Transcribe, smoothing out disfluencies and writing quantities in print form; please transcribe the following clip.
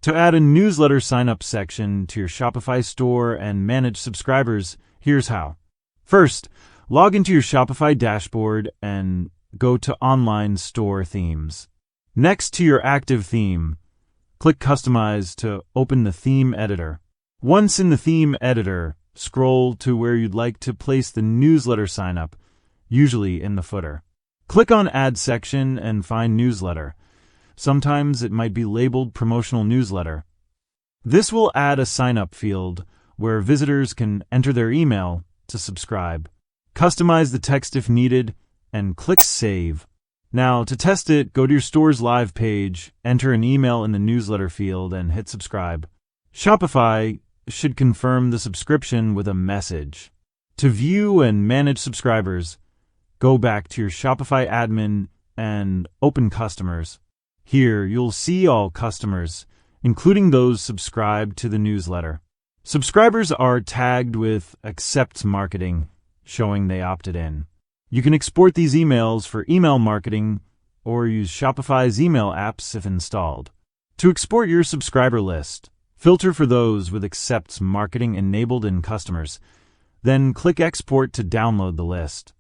To add a newsletter sign-up section to your Shopify store and manage subscribers, here's how. First, log into your Shopify dashboard and go to Online Store Themes. Next to your active theme, click Customize to open the theme editor. Once in the theme editor, scroll to where you'd like to place the newsletter sign-up, usually in the footer. Click on Add Section and find Newsletter. Sometimes it might be labeled Promotional Newsletter. This will add a sign-up field where visitors can enter their email to subscribe. Customize the text if needed, and click Save. Now, to test it, go to your store's live page, enter an email in the newsletter field, and hit subscribe. Shopify should confirm the subscription with a message. To view and manage subscribers, go back to your Shopify admin and open Customers. Here, you'll see all customers, including those subscribed to the newsletter. Subscribers are tagged with Accepts Marketing, showing they opted in. You can export these emails for email marketing or use Shopify's email apps if installed. To export your subscriber list, filter for those with Accepts Marketing enabled in Customers, then click Export to download the list.